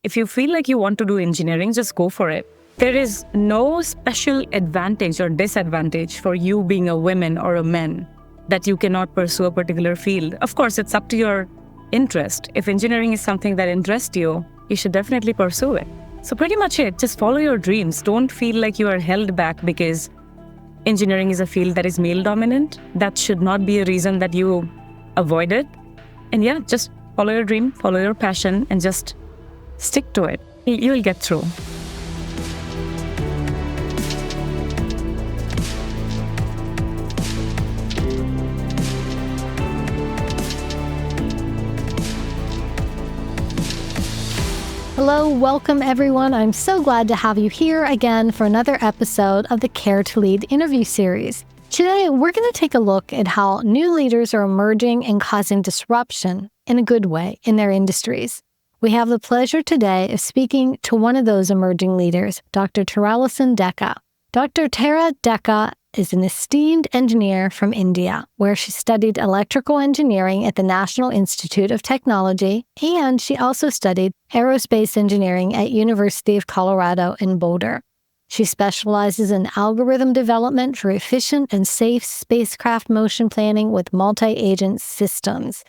If you feel like you want to do engineering, just go for it. There is no special advantage or disadvantage for you being a woman or a man that you cannot pursue a particular field. Of course, it's up to your interest. If engineering is something that interests you, you should definitely pursue it. So pretty much it. Just follow your dreams. Don't feel like you are held back because engineering is a field that is male dominant. That should not be a reason that you avoid it. And yeah, just follow your dream, follow your passion, and just stick to it. You'll get through. Hello, welcome everyone. I'm so glad to have you here again for another episode of the Care to Lead interview series. Today, we're going to take a look at how new leaders are emerging and causing disruption in a good way in their industries. We have the pleasure today of speaking to one of those emerging leaders, Dr. Taralicin Deka. Dr. Tara Deka is an esteemed engineer from India, where she studied electrical engineering at the National Institute of Technology, and she also studied aerospace engineering at University of Colorado in Boulder. She specializes in algorithm development for efficient and safe spacecraft motion planning with multi-agent systems.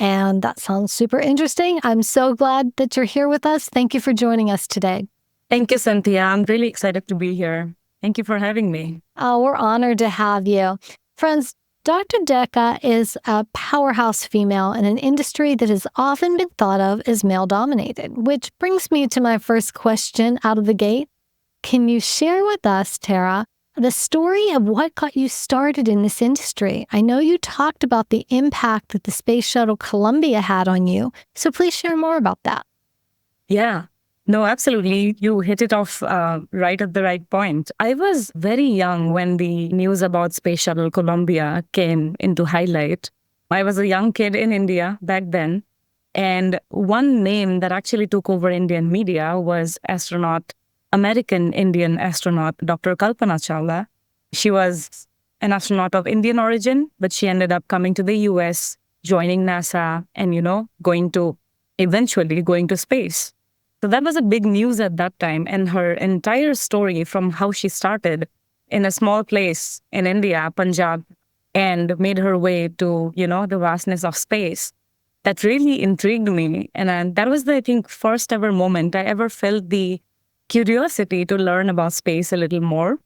And that sounds super interesting. I'm so glad that you're here with us. Thank you for joining us today. Thank you, Cynthia. I'm really excited to be here. Thank you for having me. Oh, we're honored to have you. Friends, Dr. Deka is a powerhouse female in an industry that has often been thought of as male-dominated, which brings me to my first question out of the gate. Can you share with us, Tara, the story of what got you started in this industry? I know you talked about the impact that the Space Shuttle Columbia had on you, so please share more about that. Yeah. No, absolutely. You hit it off right at the right point. I was very young when the news about Space Shuttle Columbia came into highlight. I was a young kid in India back then. And one name that actually took over Indian media was American Indian astronaut, Dr. Kalpana Chawla. She was an astronaut of Indian origin, but she ended up coming to the US, joining NASA, and, eventually going to space. So that was a big news at that time. And her entire story from how she started in a small place in India, Punjab, and made her way to, the vastness of space, that really intrigued me. And that was the, I think, first ever moment I ever felt the curiosity to learn about space a little more.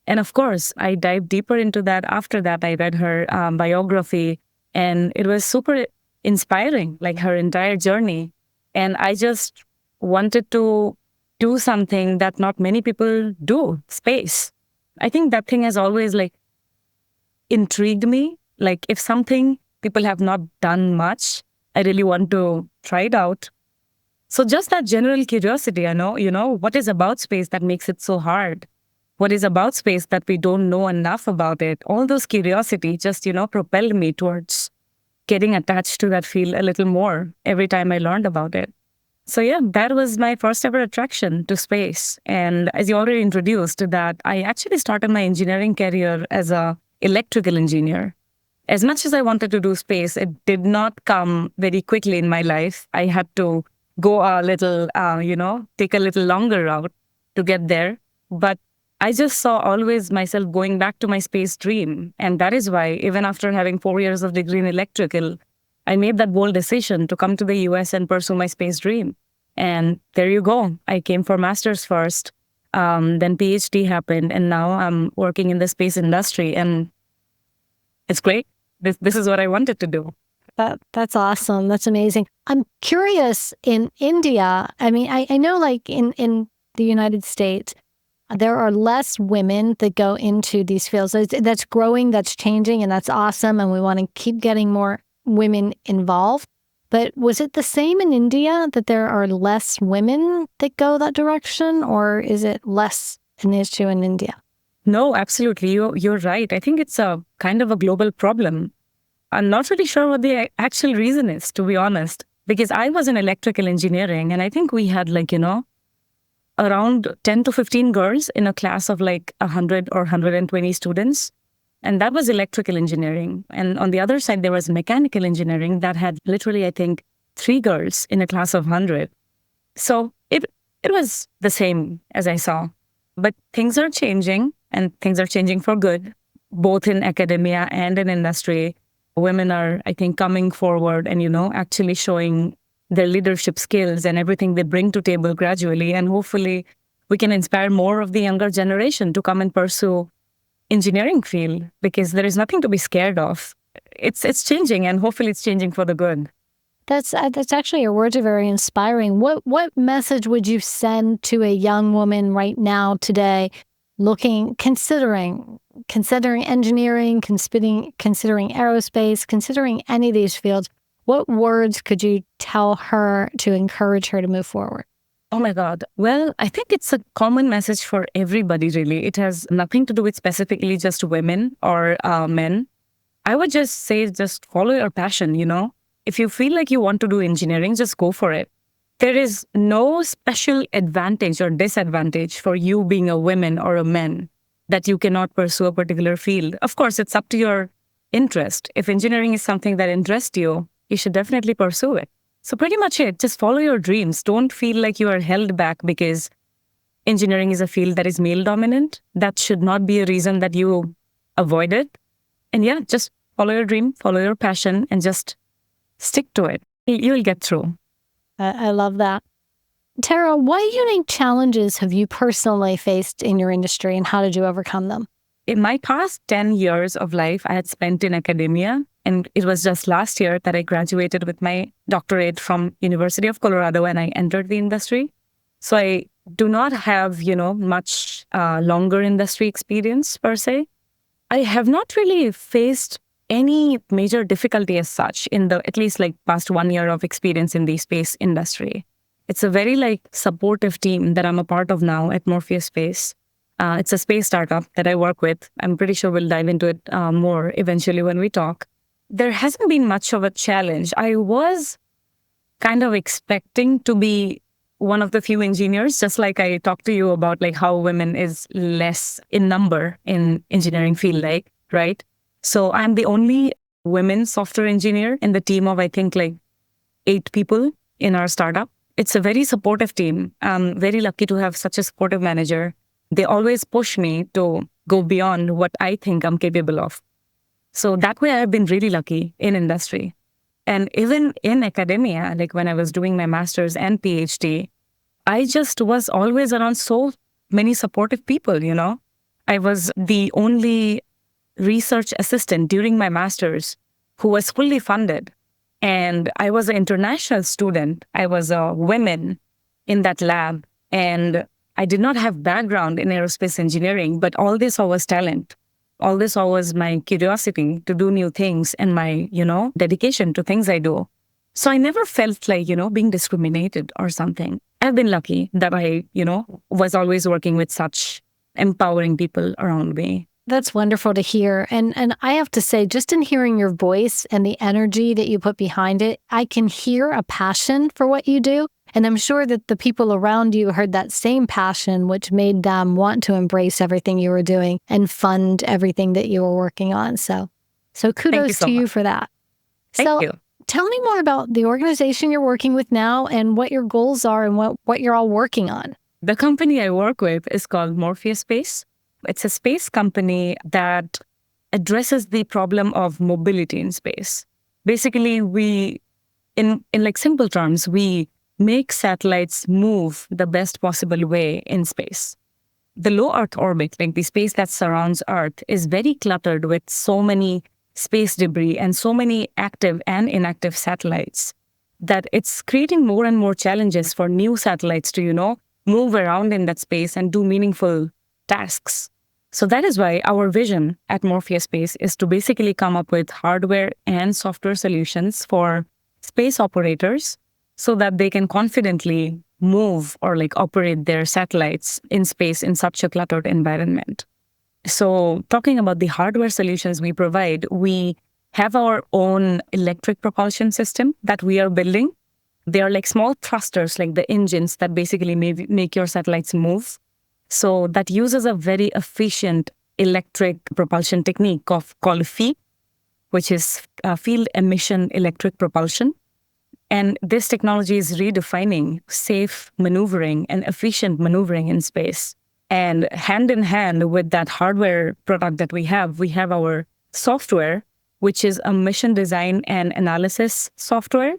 And of course, I dived deeper into that. After that, I read her biography, and it was super inspiring, like her entire journey. And I just wanted to do something that not many people do, space. I think that thing has always intrigued me. Like if something people have not done much, I really want to try it out. So just that general curiosity, what is about space that makes it so hard? What is about space that we don't know enough about it? All those curiosity just, propelled me towards getting attached to that field a little more every time I learned about it. So yeah, that was my first ever attraction to space. And as you already introduced that, I actually started my engineering career as an electrical engineer. As much as I wanted to do space, it did not come very quickly in my life. I had to go a little, take a little longer route to get there. But I just saw always myself going back to my space dream. And that is why, even after having 4 years of degree in electrical, I made that bold decision to come to the US and pursue my space dream. And there you go. I came for master's first, then PhD happened, and now I'm working in the space industry. And it's great. This is what I wanted to do. That's awesome. That's amazing. I'm curious, in India, I know in the United States, there are less women that go into these fields. That's growing, that's changing, and that's awesome. And we want to keep getting more women involved. But was it the same in India that there are less women that go that direction, or is it less an issue in India? No, absolutely. You're right. I think it's a kind of a global problem. I'm not really sure what the actual reason is, to be honest, because I was in electrical engineering, and I think we had around 10 to 15 girls in a class of 100 or 120 students. And that was electrical engineering. And on the other side, there was mechanical engineering that had literally, I think, 3 girls in a class of 100. So it was the same as I saw. But things are changing, and things are changing for good, both in academia and in industry. Women are, I think, coming forward and, actually showing their leadership skills and everything they bring to table gradually. And hopefully we can inspire more of the younger generation to come and pursue engineering field, because there is nothing to be scared of. It's changing, and hopefully it's changing for the good. That's actually, your words are very inspiring. What message would you send to a young woman right now today, considering engineering, considering aerospace, considering any of these fields? What words could you tell her to encourage her to move forward? Oh my God. Well, I think it's a common message for everybody, really. It has nothing to do with specifically just women or men. I would just say, just follow your passion. If you feel like you want to do engineering, just go for it. There is no special advantage or disadvantage for you being a woman or a man that you cannot pursue a particular field. Of course, it's up to your interest. If engineering is something that interests you, you should definitely pursue it. So pretty much it. Just follow your dreams. Don't feel like you are held back because engineering is a field that is male dominant. That should not be a reason that you avoid it. And yeah, just follow your dream, follow your passion, and just stick to it. You'll get through. I love that. Tara, what unique challenges have you personally faced in your industry, and how did you overcome them? In my past 10 years of life, I had spent in academia, and it was just last year that I graduated with my doctorate from University of Colorado, and I entered the industry. So I do not have, much longer industry experience per se. I have not really faced any major difficulty as such in the at least past 1 year of experience in the space industry. It's a very supportive team that I'm a part of now at Morpheus Space. It's a space startup that I work with. I'm pretty sure we'll dive into it more eventually when we talk. There hasn't been much of a challenge. I was kind of expecting to be one of the few engineers, just like I talked to you about how women is less in number in engineering field, right? So I'm the only women software engineer in the team of, I think, 8 people in our startup. It's a very supportive team. I'm very lucky to have such a supportive manager. They always push me to go beyond what I think I'm capable of. So that way I've been really lucky in industry. And even in academia, when I was doing my master's and PhD, I just was always around so many supportive people, I was the only research assistant during my master's who was fully funded. And I was an international student. I was a woman in that lab. And I did not have background in aerospace engineering, but all this was talent. All this was my curiosity to do new things and my, dedication to things I do. So I never felt being discriminated or something. I've been lucky that I, was always working with such empowering people around me. That's wonderful to hear. And I have to say, just in hearing your voice and the energy that you put behind it, I can hear a passion for what you do. And I'm sure that the people around you heard that same passion, which made them want to embrace everything you were doing and fund everything that you were working on. So kudos to you for that. Thank you. Tell me more about the organization you're working with now and what your goals are and what you're all working on. The company I work with is called Morpheus Space. It's a space company that addresses the problem of mobility in space. Basically, we, in simple terms, we make satellites move the best possible way in space. The low Earth orbit, the space that surrounds Earth, is very cluttered with so many space debris and so many active and inactive satellites that it's creating more and more challenges for new satellites to, move around in that space and do meaningful tasks. So that is why our vision at Morpheus Space is to basically come up with hardware and software solutions for space operators so that they can confidently move or operate their satellites in space in such a cluttered environment. So talking about the hardware solutions we provide, we have our own electric propulsion system that we are building. They are small thrusters, the engines that basically make your satellites move. So that uses a very efficient electric propulsion technique called FEEP, which is field emission electric propulsion. And this technology is redefining safe maneuvering and efficient maneuvering in space. And hand in hand with that hardware product that we have our software, which is a mission design and analysis software.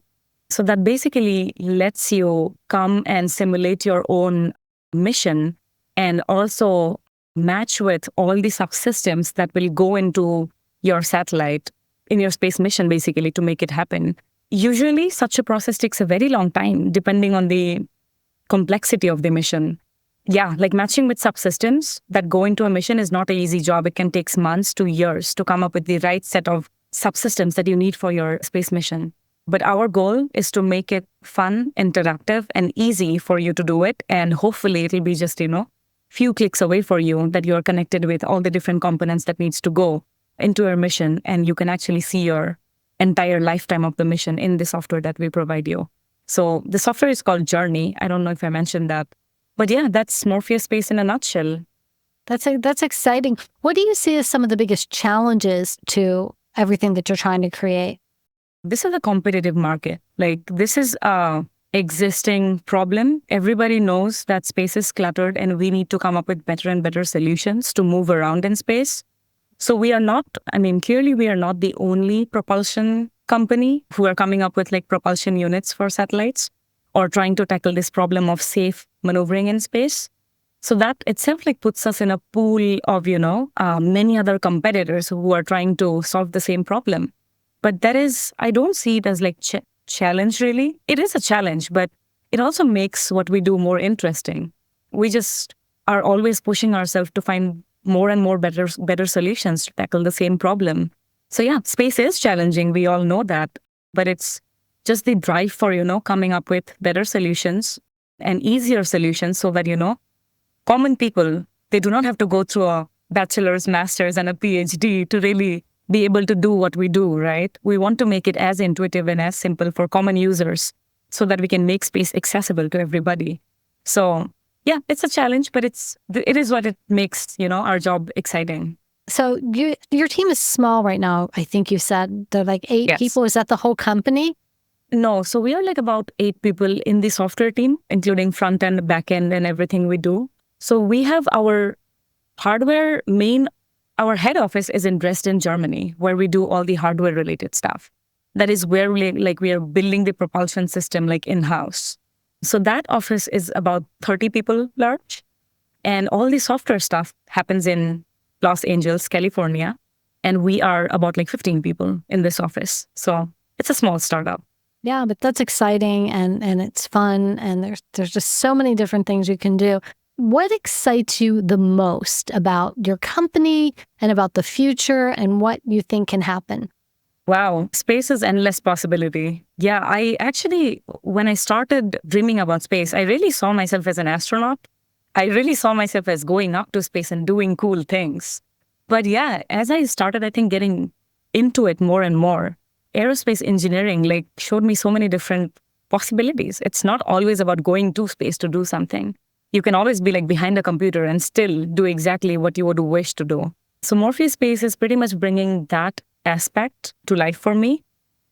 So that basically lets you come and simulate your own mission and also match with all the subsystems that will go into your satellite in your space mission, basically, to make it happen. Usually, such a process takes a very long time, depending on the complexity of the mission. Yeah, like matching with subsystems that go into a mission is not an easy job. It can take months to years to come up with the right set of subsystems that you need for your space mission. But our goal is to make it fun, interactive, and easy for you to do it. And hopefully it'll be just, few clicks away for you that you're connected with all the different components that needs to go into your mission. And you can actually see your entire lifetime of the mission in the software that we provide you. So the software is called Journey. I don't know if I mentioned that. But yeah, that's Morpheus Space in a nutshell. That's exciting. What do you see as some of the biggest challenges to everything that you're trying to create? This is a competitive market. Like, this is a existing problem. Everybody knows that space is cluttered and we need to come up with better and better solutions to move around in space. So clearly we are not the only propulsion company who are coming up with like propulsion units for satellites or trying to tackle this problem of safe maneuvering in space. So that itself like puts us in a pool of, many other competitors who are trying to solve the same problem. But I don't see it as like challenge really. It is a challenge, but it also makes what we do more interesting. We just are always pushing ourselves to find more and more better solutions to tackle the same problem. So yeah, space is challenging. We all know that, but it's just the drive for, coming up with better solutions and easier solutions so that, common people, they do not have to go through a bachelor's, master's, and a PhD to really be able to do what we do, right? We want to make it as intuitive and as simple for common users so that we can make space accessible to everybody. So yeah, it's a challenge, but it is what it makes, our job exciting. So your team is small right now. I think you said they're like 8 Yes. people. Is that the whole company? No, so we are like about 8 people in the software team, including front end, back end, and everything we do. So we have our hardware our head office is in Dresden, Germany, where we do all the hardware related stuff. That is where we are building the propulsion system like in-house. So that office is about 30 people large. And all the software stuff happens in Los Angeles, California. And we are about like 15 people in this office. So it's a small startup. Yeah, but that's exciting and it's fun. And there's just so many different things you can do. What excites you the most about your company and about the future and what you think can happen? Wow, space is endless possibility. Yeah, when I started dreaming about space, I really saw myself as an astronaut. I really saw myself as going up to space and doing cool things. But yeah, as I started, I think, getting into it more and more, aerospace engineering like showed me so many different possibilities. It's not always about going to space to do something. You can always be like behind a computer and still do exactly what you would wish to do. So Morpheus Space is pretty much bringing that aspect to life for me.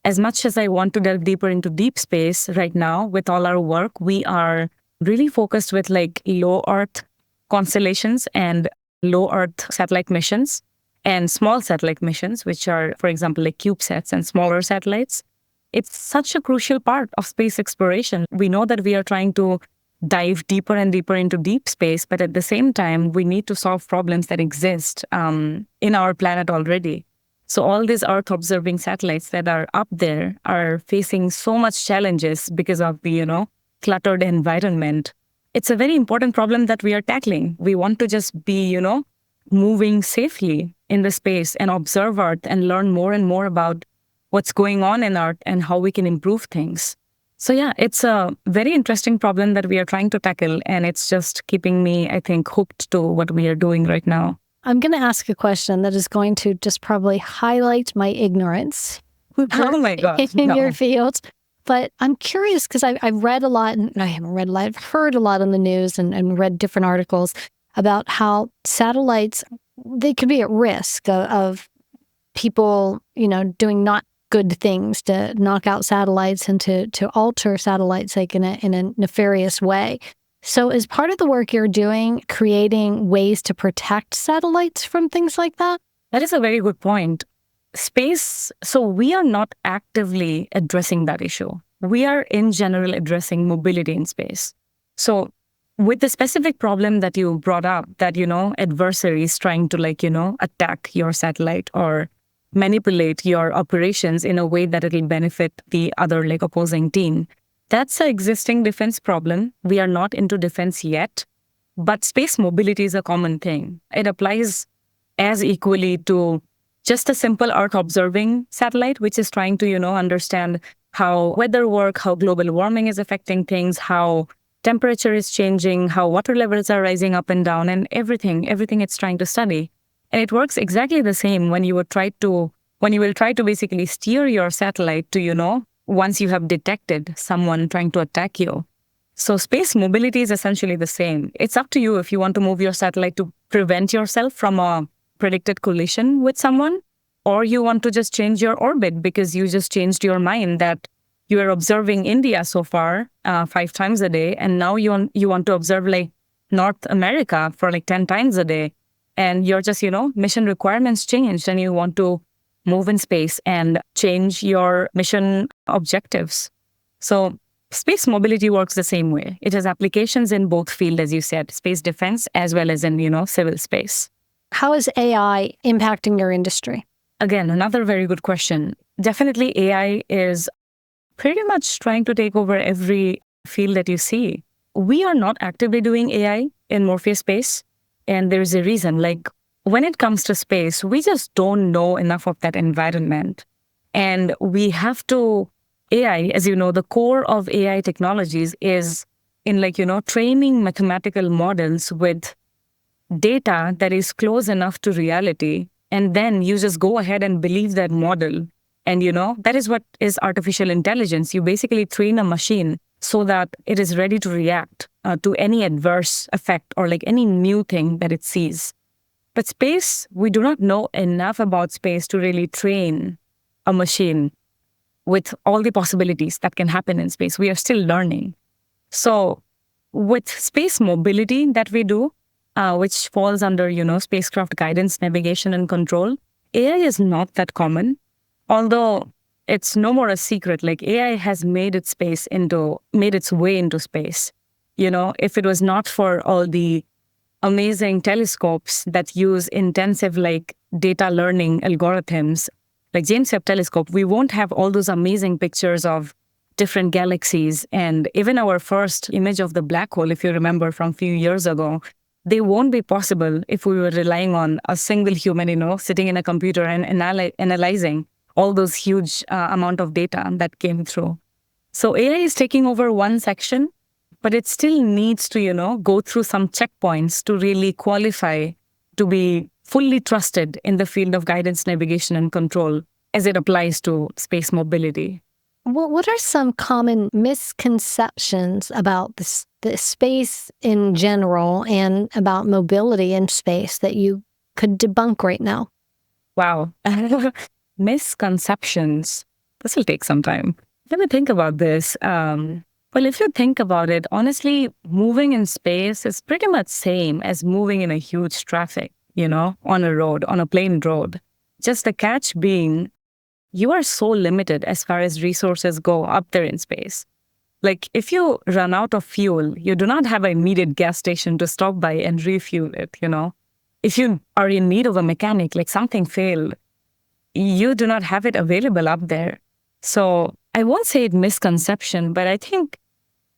As much as I want to delve deeper into deep space right now with all our work, we are really focused with like low Earth constellations and low Earth satellite missions and small satellite missions, which are, for example, like CubeSats and smaller satellites. It's such a crucial part of space exploration. We know that we are trying to dive deeper and deeper into deep space, but at the same time, we need to solve problems that exist in our planet already. So all these Earth observing satellites that are up there are facing so much challenges because of the, cluttered environment. It's a very important problem that we are tackling. We want to just be, moving safely in the space and observe Earth and learn more and more about what's going on in Earth and how we can improve things. So yeah, it's a very interesting problem that we are trying to tackle, and it's just keeping me, I think, hooked to what we are doing right now. I'm going to ask a question that is going to just probably highlight my ignorance. Oh my God. In your field. But I'm curious because I've read a lot, and I haven't read a lot, I've heard a lot on the news and read different articles about how satellites, they could be at risk of people, doing not good things, to knock out satellites and to alter satellites like in a nefarious way. So is part of the work you're doing creating ways to protect satellites from things like that? That is a very good point. Space, so we are not actively addressing that issue. We are in general addressing mobility in space. So with the specific problem that you brought up, that, adversaries trying to attack your satellite or manipulate your operations in a way that it'll benefit the other opposing team. That's an existing defense problem. We are not into defense yet, but space mobility is a common thing. It applies as equally to just a simple Earth observing satellite, which is trying to, understand how weather work, how global warming is affecting things, how temperature is changing, how water levels are rising up and down, and everything it's trying to study. And it works exactly the same when you will try to basically steer your satellite to, once you have detected someone trying to attack you. So space mobility is essentially the same. It's up to you if you want to move your satellite to prevent yourself from a predicted collision with someone, or you want to just change your orbit because you just changed your mind that you are observing India so far 5 times a day, and now you want to observe North America for 10 times a day. And you're just, mission requirements changed and you want to move in space and change your mission objectives. So space mobility works the same way. It has applications in both fields, as you said, space defense as well as in, civil space. How is AI impacting your industry? Again, another very good question. Definitely AI is pretty much trying to take over every field that you see. We are not actively doing AI in Morpheus Space. And there's a reason, when it comes to space, we just don't know enough of that environment. And we have to, AI, as you know, the core of AI technologies is in training mathematical models with data that is close enough to reality. And then you just go ahead and believe that model. And that is what is artificial intelligence. You basically train a machine so that it is ready to react to any adverse effect or any new thing that it sees. But space, we do not know enough about space to really train a machine with all the possibilities that can happen in space. We are still learning. So with space mobility that we do, which falls under, spacecraft guidance, navigation, and control, AI is not that common, although it's no more a secret. AI has made its way into space. If it was not for all the amazing telescopes that use intensive data learning algorithms, like James Webb Telescope, we won't have all those amazing pictures of different galaxies. And even our first image of the black hole, if you remember from a few years ago, they won't be possible if we were relying on a single human, sitting in a computer and analyzing all those huge amount of data that came through. So AI is taking over one section, but it still needs to, go through some checkpoints to really qualify to be fully trusted in the field of guidance, navigation, and control as it applies to space mobility. Well, what are some common misconceptions about the space in general and about mobility in space that you could debunk right now? Wow. Misconceptions. This will take some time. Let me think about this. Well, if you think about it, honestly, moving in space is pretty much same as moving in a huge traffic, on a road, on a plain road. Just the catch being, you are so limited as far as resources go up there in space. If you run out of fuel, you do not have an immediate gas station to stop by and refuel it, If you are in need of a mechanic, something failed, you do not have it available up there. So I won't say it misconception, but I think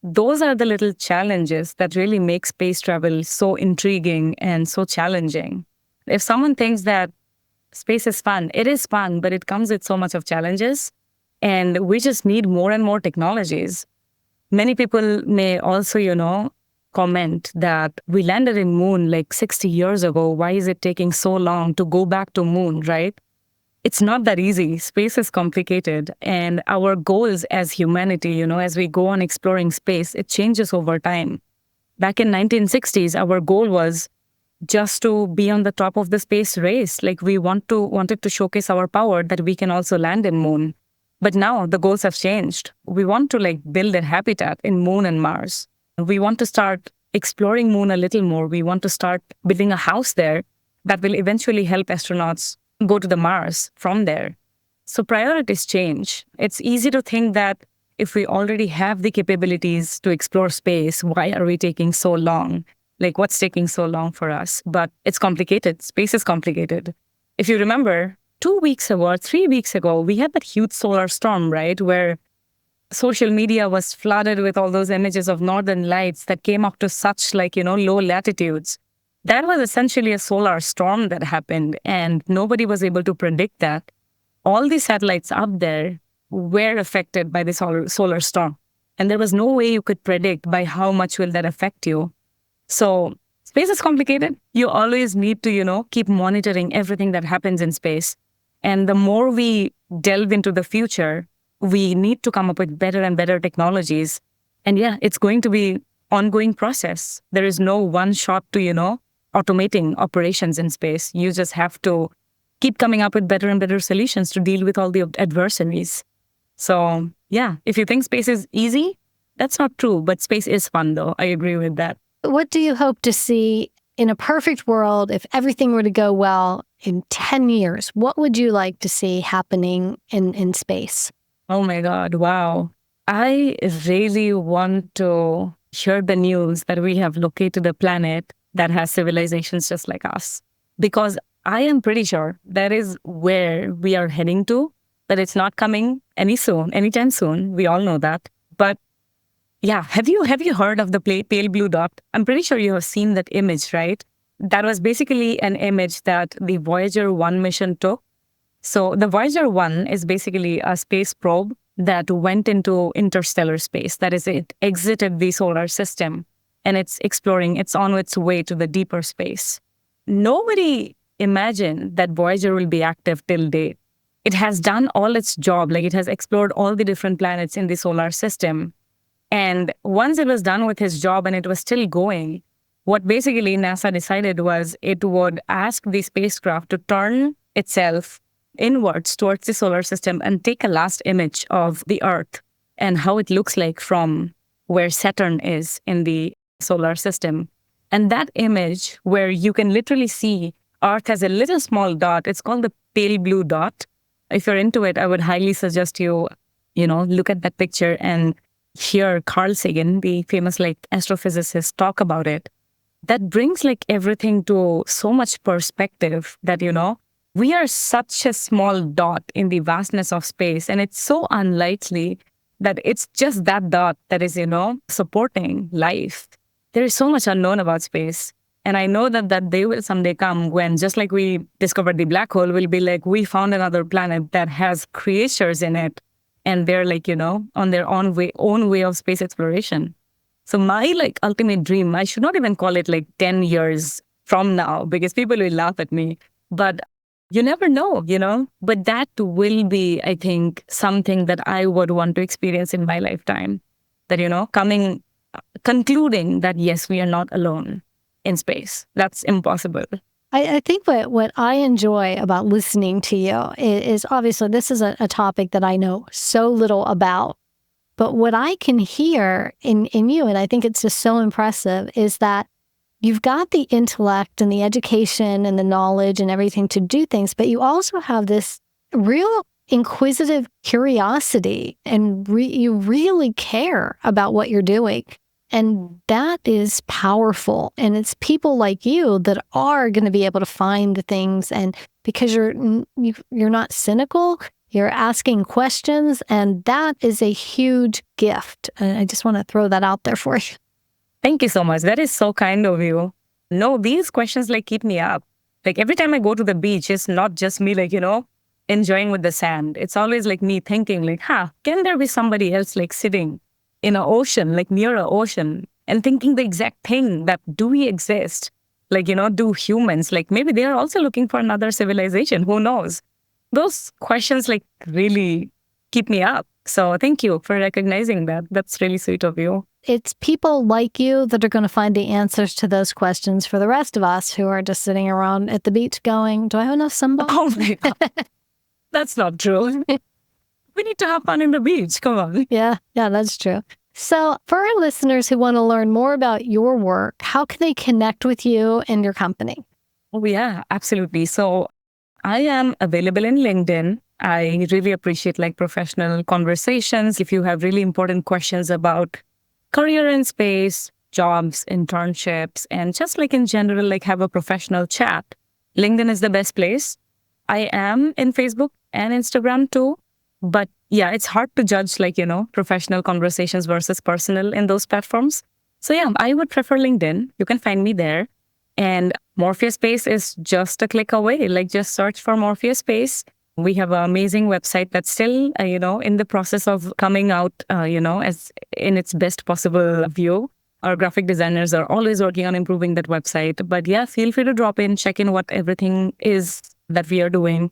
those are the little challenges that really make space travel so intriguing and so challenging. If someone thinks that space is fun, it is fun, but it comes with so much of challenges, and we just need more and more technologies. Many people may also, comment that we landed in moon 60 years ago. Why is it taking so long to go back to moon, right? It's not that easy. Space is complicated. And our goals as humanity, as we go on exploring space, it changes over time. Back in 1960s, our goal was just to be on the top of the space race. We wanted to showcase our power that we can also land in moon. But now the goals have changed. We want to like build a habitat in Moon and Mars. We want to start exploring Moon a little more. We want to start building a house there that will eventually help astronauts go to the Mars from there. So priorities change. It's easy to think that if we already have the capabilities to explore space, why are we taking so long? Like, what's taking so long for us? But it's complicated. Space is complicated. If you remember, 2 weeks ago or 3 weeks ago, we had that huge solar storm, right? Where social media was flooded with all those images of northern lights that came up to such low latitudes. That was essentially a solar storm that happened, and nobody was able to predict that. All the satellites up there were affected by the solar storm. And there was no way you could predict by how much will that affect you. So space is complicated. You always need to, keep monitoring everything that happens in space. And the more we delve into the future, we need to come up with better and better technologies. And yeah, it's going to be ongoing process. There is no one shot to, automating operations in space. You just have to keep coming up with better and better solutions to deal with all the adversaries. So yeah, if you think space is easy, that's not true. But space is fun, though. I agree with that. What do you hope to see in a perfect world, if everything were to go well in 10 years? What would you like to see happening in space? Oh my God, wow. I really want to hear the news that we have located a planet that has civilizations just like us. Because I am pretty sure that is where we are heading to, that it's not coming anytime soon. We all know that. But yeah, have you heard of the pale blue dot? I'm pretty sure you have seen that image, right? That was basically an image that the Voyager 1 mission took. So the Voyager 1 is basically a space probe that went into interstellar space. That is, it exited the solar system and it's on its way to the deeper space. Nobody imagined that Voyager will be active till date. It has done all its job, like it has explored all the different planets in the solar system. And once it was done with his job and it was still going, what basically NASA decided was it would ask the spacecraft to turn itself inwards towards the solar system and take a last image of the Earth and how it looks like from where Saturn is in the solar system. And that image, where you can literally see Earth as a little small dot, it's called the pale blue dot. If you're into it, I would highly suggest you look at that picture and hear Carl Sagan, the famous astrophysicist, talk about it. That brings everything to so much perspective that, we are such a small dot in the vastness of space. And it's so unlikely that it's just that dot that is, supporting life. There is so much unknown about space. And I know that that day will someday come when, just like we discovered the black hole, will be like, we found another planet that has creatures in it. And they're on their own way of space exploration. So my ultimate dream, I should not even call it 10 years from now, because people will laugh at me. But you never know, But that will be, I think, something that I would want to experience in my lifetime. That, concluding that, yes, we are not alone in space. That's impossible. I think what I enjoy about listening to you is obviously this is a topic that I know so little about. But what I can hear in you, and I think it's just so impressive, is that you've got the intellect and the education and the knowledge and everything to do things, but you also have this real inquisitive curiosity, and you really care about what you're doing. And that is powerful. And it's people like you that are going to be able to find the things. And because you're not cynical, you're asking questions. And that is a huge gift. And I just want to throw that out there for you. Thank you so much. That is so kind of you. No, these questions keep me up. Every time I go to the beach, it's not just me enjoying with the sand. It's always me thinking can there be somebody else sitting in an ocean, near an ocean, and thinking the exact thing, that do we exist? Do humans, maybe they are also looking for another civilization, who knows? Those questions really keep me up. So thank you for recognizing that. That's really sweet of you. It's people like you that are going to find the answers to those questions for the rest of us who are just sitting around at the beach going, do I have enough sunblock? Oh my God. That's not true. We need to have fun in the beach. Come on. Yeah, that's true. So for our listeners who want to learn more about your work, how can they connect with you and your company? Oh, yeah, absolutely. So I am available in LinkedIn. I really appreciate like professional conversations. If you have really important questions about career in space, jobs, internships, and just like in general, like have a professional chat, LinkedIn is the best place. I am in Facebook and Instagram too. But yeah, it's hard to judge like, professional conversations versus personal in those platforms. So yeah, I would prefer LinkedIn. You can find me there. And Morpheus Space is just a click away. Like just search for Morpheus Space. We have an amazing website that's still, in the process of coming out, as in its best possible view. Our graphic designers are always working on improving that website. But yeah, feel free to drop in, check in what everything is that we are doing.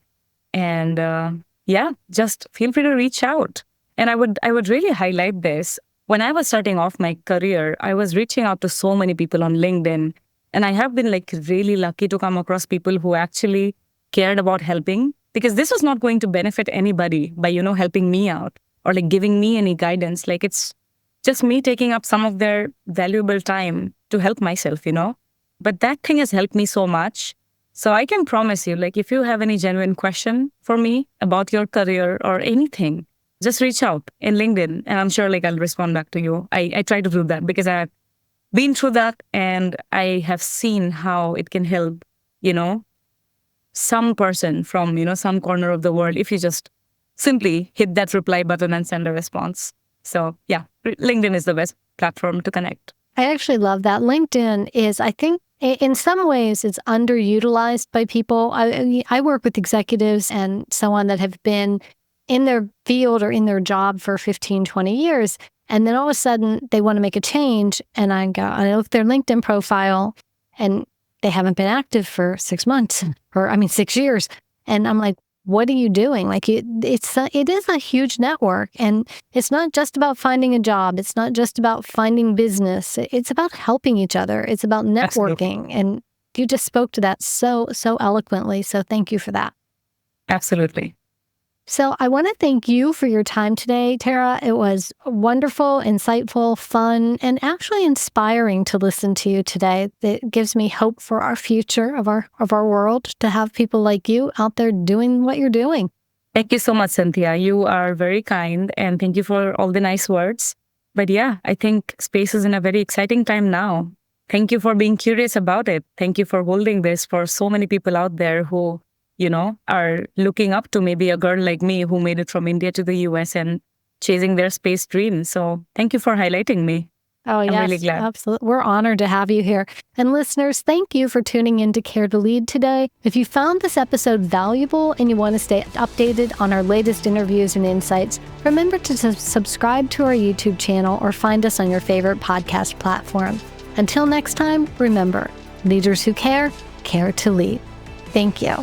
And just feel free to reach out. And I would really highlight this. When I was starting off my career, I was reaching out to so many people on LinkedIn. And I have been like really lucky to come across people who actually cared about helping, because this was not going to benefit anybody by, helping me out or like giving me any guidance. Like it's just me taking up some of their valuable time to help myself, But that thing has helped me so much. So I can promise you, like if you have any genuine question for me about your career or anything, just reach out in LinkedIn and I'm sure like I'll respond back to you. I try to do that because I've been through that and I have seen how it can help, some person from, some corner of the world if you just simply hit that reply button and send a response. So yeah, LinkedIn is the best platform to connect. I actually love that. LinkedIn is, I think, in some ways, it's underutilized by people. I work with executives and so on that have been in their field or in their job for 15, 20 years. And then all of a sudden they want to make a change. And I look at their LinkedIn profile and they haven't been active for 6 months or 6 years. And I'm like, what are you doing? Like it is a huge network, and it's not just about finding a job. It's not just about finding business. It's about helping each other. It's about networking. Absolutely. And you just spoke to that so eloquently. So thank you for that. Absolutely. So I want to thank you for your time today, Tara. It was wonderful, insightful, fun, and actually inspiring to listen to you today. It gives me hope for our future of our world to have people like you out there doing what you're doing. Thank you so much, Cynthia. You are very kind, and thank you for all the nice words. But yeah, I think space is in a very exciting time now. Thank you for being curious about it. Thank you for holding this for so many people out there who are looking up to maybe a girl like me who made it from India to the US and chasing their space dreams. So thank you for highlighting me. Oh, yes, I'm really glad. Absolutely. We're honored to have you here. And listeners, thank you for tuning in to Care to Lead today. If you found this episode valuable and you want to stay updated on our latest interviews and insights, remember to subscribe to our YouTube channel or find us on your favorite podcast platform. Until next time, remember, leaders who care to lead. Thank you.